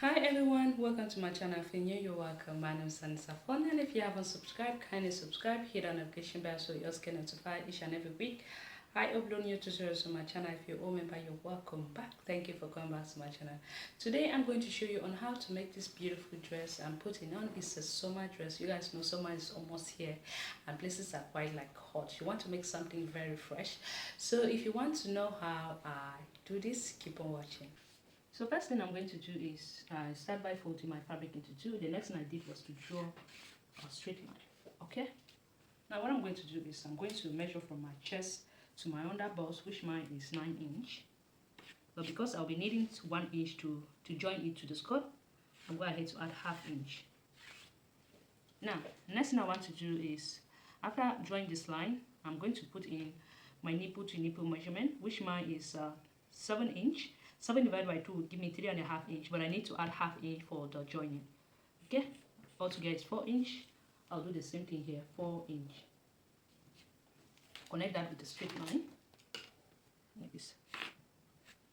Hi everyone, welcome to my channel. If you're new, you're welcome. My name is Safon, and if you haven't subscribed, kindly subscribe, hit the notification bell so you'll get notified each and every week. I upload new tutorials on my channel. If you're a member, you're welcome back. Thank you for coming back to my channel. Today I'm going to show you on how to make this beautiful dress I'm putting on. It's a summer dress. You guys know summer is almost here and places are quite like hot. You want to make something very fresh. So if you want to know how I do this, keep on watching. So first thing I'm going to do is start by folding my fabric into two. The next thing I did was to draw a straight line. Okay. Now what I'm going to do is I'm going to measure from my chest to my under bust, which mine is 9 inch. But because I'll be needing 1 inch to join it to the skirt, I'm going ahead to add ½ inch. Now next thing I want to do is after drawing this line, I'm going to put in my nipple to nipple measurement, which mine is 7 inch. 7 divided by 2 will give me 3.5 inch, but I need to add ½ inch for the joining. Okay, altogether it's 4 inch. I'll do the same thing here, 4 inch. Connect that with the straight line, like this.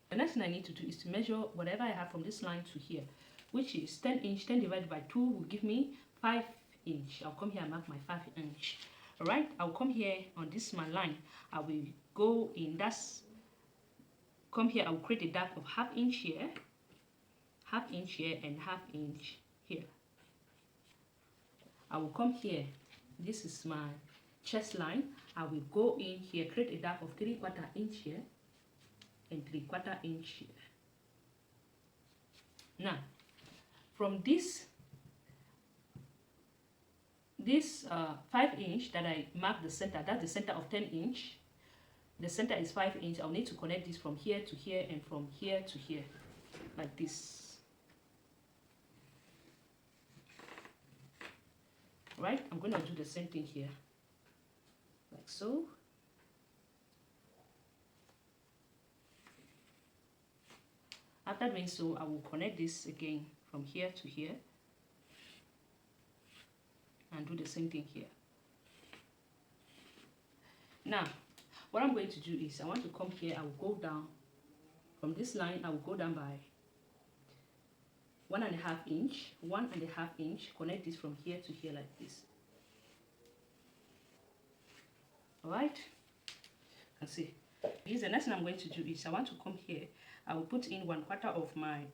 The next thing I need to do is to measure whatever I have from this line to here, which is 10 inch. 10 divided by 2 will give me 5 inch. I'll come here and mark my 5 inch. Alright, I'll come here on this my line. I will go in come here, I will create a dart of ½ inch here, ½ inch here, and ½ inch here. I will come here, this is my chest line. I will go in here, create a dart of 3/4 inch here and 3/4 inch here. Now, from this 5 inch that I marked the center, that's the center of 10 inch. The center is 5 inch. I'll need to connect this from here to here and from here to here, like this. Right? I'm going to do the same thing here, like so. After doing so, I will connect this again from here to here and do the same thing here. Now, what I'm going to do is I want to come here. I will go down from this line. I will go down by 1.5 inch, 1.5 inch. Connect this from here to here like this. All right. You can see. Here's the next thing I'm going to do is I want to come here. I will put in 1/4 of my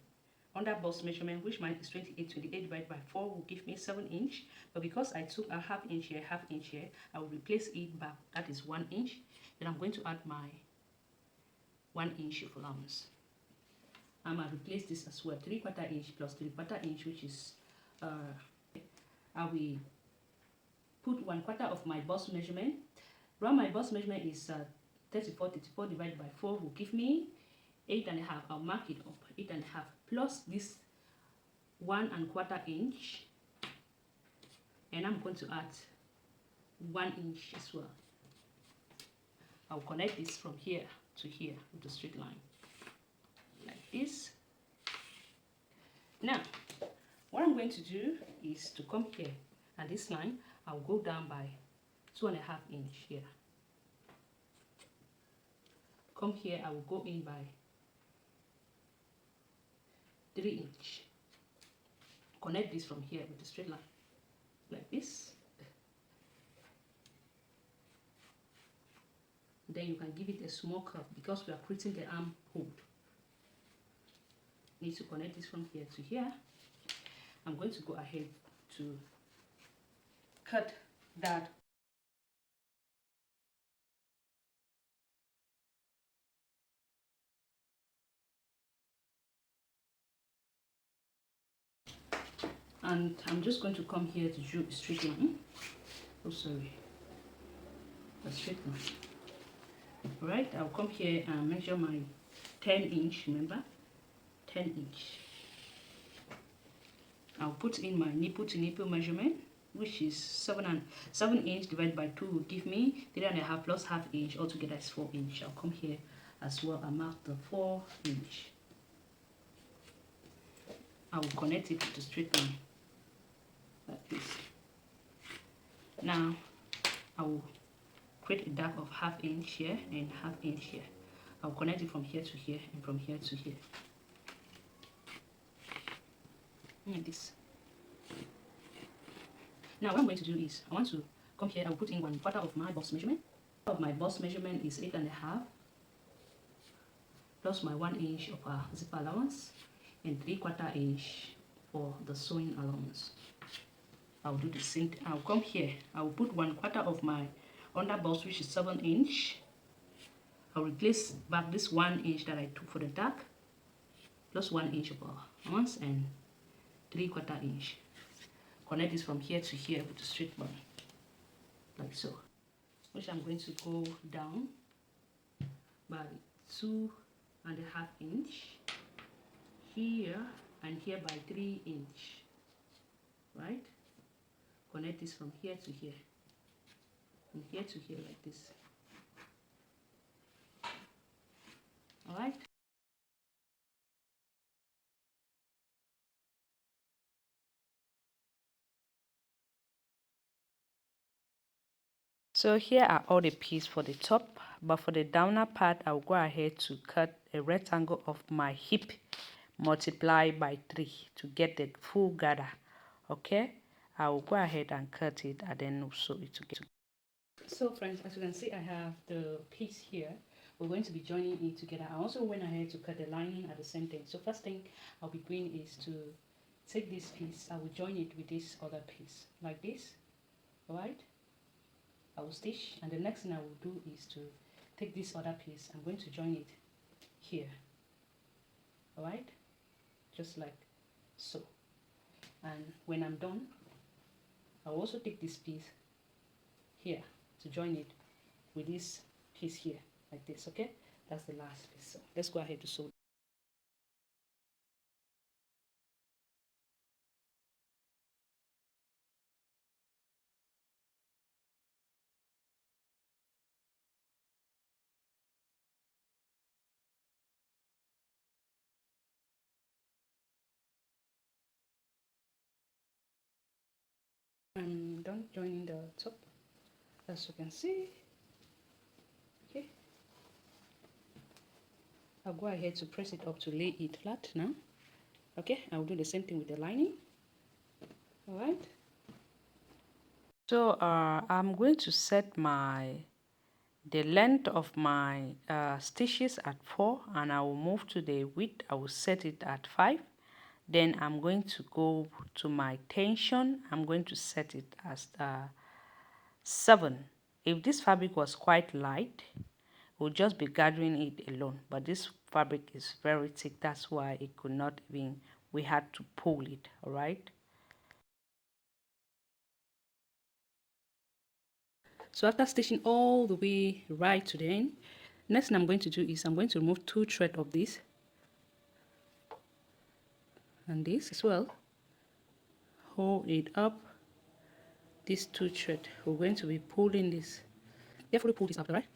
under bust measurement, which mine is 28. 28 divided by 4 will give me 7 inch. But because I took a ½ inch here, ½ inch here, I will replace it back. That is 1 inch. Then I'm going to add my 1 inch of allowance. I'm going to replace this as well. 3/4 inch plus 3/4 inch, which is I will put 1/4 of my bust measurement. Round my bust measurement is 34. 34 divided by 4 will give me 8.5. I'll mark it up, 8.5 plus this 1¼ inch, and I'm going to add 1 inch as well. I'll connect this from here to here with the straight line, like this. Now, what I'm going to do is to come here, and this line, I'll go down by 2.5 inch here. Come here, I will go in by 3 inch. Connect this from here with the straight line, like this. Then you can give it a small curve because we are creating the arm hold. Need to connect this from here to here. I'm going to go ahead to cut that. And I'm just going to come here to draw a straight line. Oh, sorry, a straight line. Alright, I'll come here and measure my 10 inch, remember, 10 inch. I'll put in my nipple to nipple measurement, which is 7 inch divided by 2 will give me 3.5 plus ½ inch, altogether is 4 inch. I'll come here as well and mark the 4 inch. I will connect it to the straight line, like this. Now, I will create a dart of ½ inch here and ½ inch here. I'll connect it from here to here and from here to here. like this. Now what I'm going to do is I want to come here. I will put in 1/4 of my bust measurement. Of my bust measurement is 8.5 plus my 1 inch of zipper allowance and 3/4 inch for the sewing allowance. I'll do the same thing. I'll come here. I'll put 1/4 of my under bust, which is 7 inch. I'll replace back this 1 inch that I took for the tag plus 1 inch of allowance and 3/4 inch. Connect this from here to here with a straight line, like so. Which I'm going to go down by 2.5 inch here and here by 3 inch, right? Connect this from here to here, from here to here like this. All right. So here are all the pieces for the top, but for the downer part, I'll go ahead to cut a rectangle of my hip multiply by 3 to get the full gather. Okay, I will go ahead and cut it and then sew it together. So friends, as you can see, I have the piece here. We're going to be joining it together. I also went ahead to cut the lining at the same time. So first thing I'll be doing is to take this piece, I will join it with this other piece like this. All right, I will stitch, and the next thing I will do is to take this other piece. I'm going to join it here. All right, just like so. And when I'm done, I'll also take this piece here to join it with this piece here like this. Okay, that's the last piece. So let's go ahead to sew. I'm done joining the top, as you can see. Okay, I'll go ahead to press it up to lay it flat now. Okay, I'll do the same thing with the lining. All right, so I'm going to set the length of my stitches at 4, and I will move to the width. I will set it at 5. Then I'm going to go to my tension. I'm going to set it as 7. If this fabric was quite light, we'll just be gathering it alone, but this fabric is very thick. That's why it could not even, we had to pull it. All right, so after stitching all the way right to the end, next thing I'm going to do is I'm going to remove 2 threads of this and this as well. Hold it up, these 2 threads. We're going to be pulling this. Carefully pull this up, right?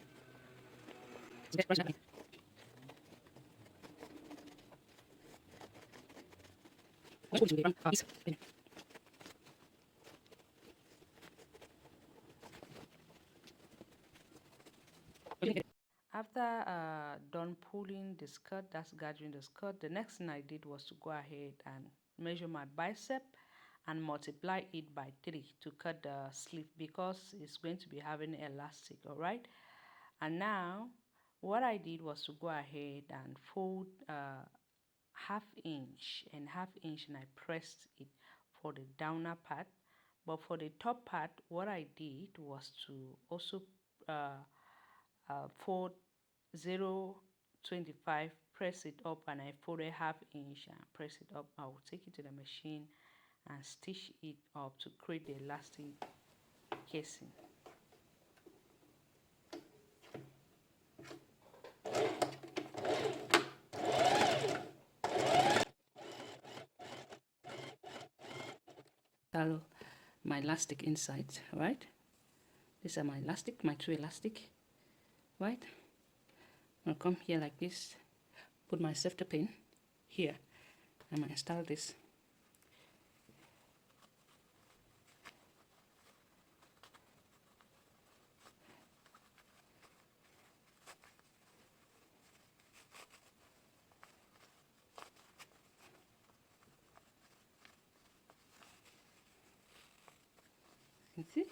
After done pulling the skirt, that's gathering the skirt, the next thing I did was to go ahead and measure my bicep and multiply it by 3 to cut the sleeve, because it's going to be having elastic. All right, and now what I did was to go ahead and fold ½ inch and ½ inch, and I pressed it for the downer part. But for the top part, what I did was to also fold 0.25, press it up, and I folded ½ inch and press it up. I will take it to the machine and stitch it up to create the elastic casing. My elastic inside, right? These are my elastic, my 2 elastic, right? I'll come here like this, put my safety pin here, I'm gonna install this. You see?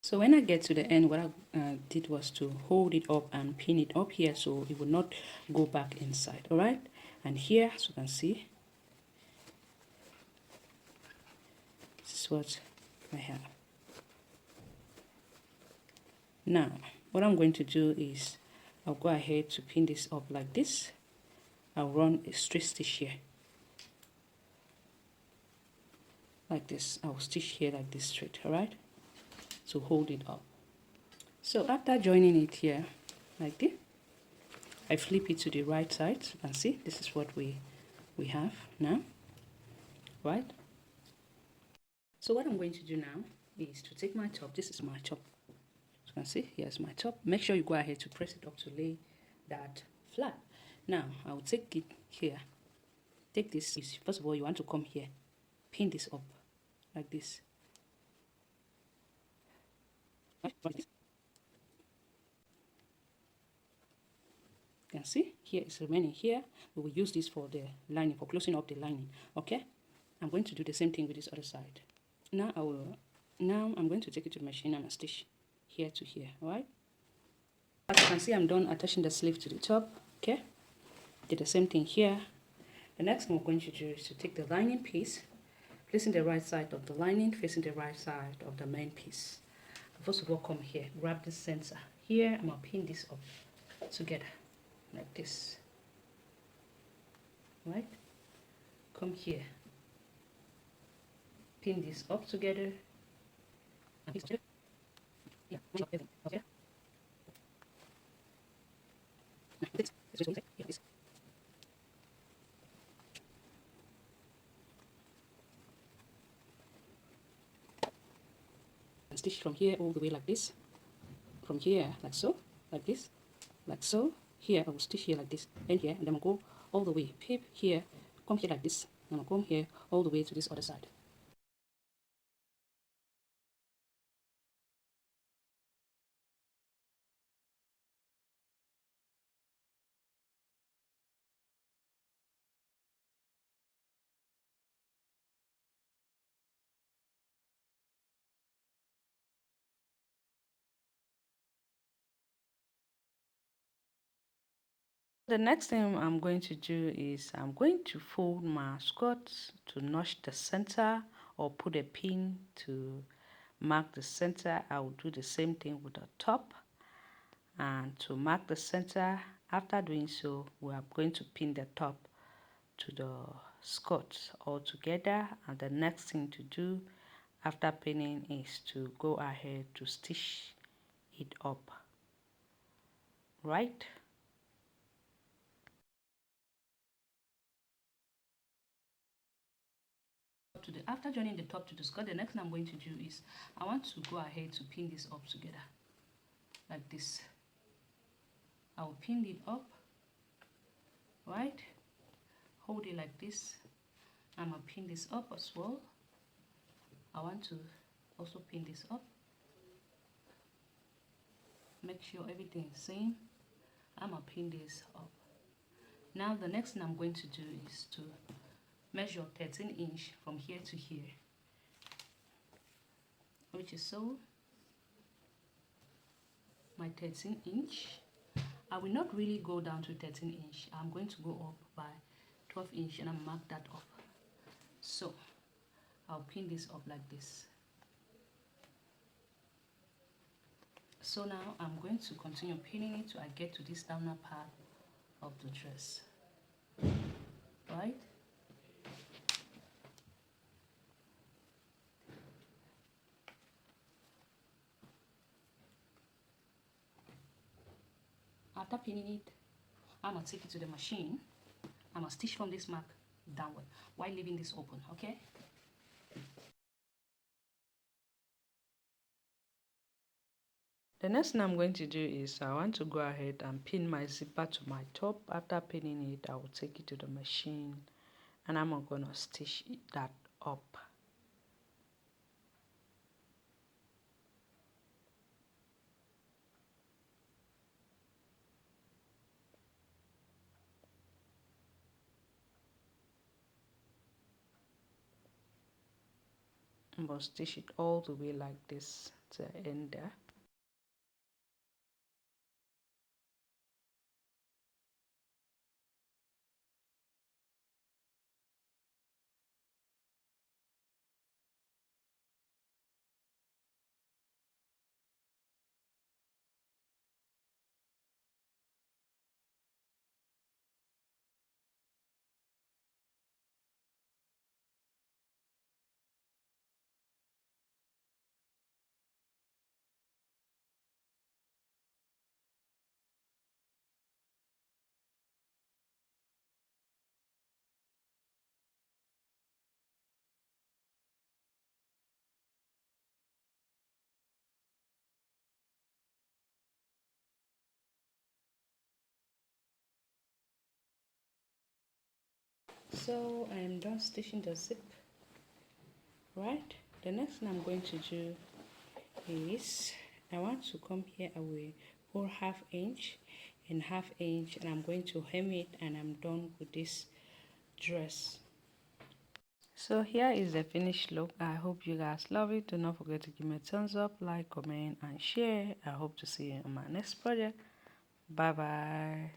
So when I get to the end, what I did was to hold it up and pin it up here so it will not go back inside. All right, and here, as you can see, this is what I have. Now, what I'm going to do is I'll go ahead to pin this up like this. I'll run a straight stitch here. Like this. I'll stitch here like this straight, all right? To hold it up. So after joining it here, like this, I flip it to the right side. You can see this is what we have now, right? So what I'm going to do now is to take my top. This is my top. You can see here's my top. Make sure you go ahead to press it up to lay that flat. Now I will take it here. Take this. First of all, you want to come here, pin this up like this. You can see here is remaining here. We will use this for the lining, for closing up the lining. Okay, I'm going to do the same thing with this other side. Now I'm going to take it to the machine and stitch here to here. All right, as you can see, I'm done attaching the sleeve to the top. Okay, did the same thing here. The next thing we're going to do is to take the lining piece, placing the right side of the lining facing the right side of the main piece. First of all, come here, grab the center here. I'm gonna pin this up together like this. Right, come here, pin this up together. Yeah, okay. And stitch from here all the way like this, from here like so, like this, like so. Here I will stitch here like this, and here, and then I'll go all the way, pip here, come here like this, and I'll come here all the way to this other side. The next thing I'm going to do is I'm going to fold my skirt to notch the center or put a pin to mark the center. I will do the same thing with the top, and to mark the center, after doing so, we are going to pin the top to the skirt all together. And the next thing to do after pinning is to go ahead to stitch it up, right? After joining the top to the skirt, the next thing I'm going to do is I want to go ahead to pin this up together like this. I'll pin it up, right? Hold it like this. I'm gonna pin this up as well. I want to also pin this up. Make sure everything is same. I'm gonna pin this up. Now the next thing I'm going to do is to measure 13 inch from here to here, which is so my 13 inch. I will not really go down to 13 inch. I'm going to go up by 12 inch and I'll mark that up. So I'll pin this up like this. So now I'm going to continue pinning it till I get to this downer part of the dress, right? After pinning it, I'm gonna take it to the machine. I'm gonna stitch from this mark downward while leaving this open, okay? The next thing I'm going to do is I want to go ahead and pin my zipper to my top. After pinning it, I will take it to the machine and I'm going to stitch that up. but stitch it all the way like this to end there. So I am done stitching the zip. Right, the next thing I'm going to do is I want to come here, I will pull ½ inch and ½ inch, and I'm going to hem it, and I'm done with this dress. So here is the finished look. I hope you guys love it. Do not forget to give me a thumbs up, like, comment and share. I hope to see you on my next project. Bye bye.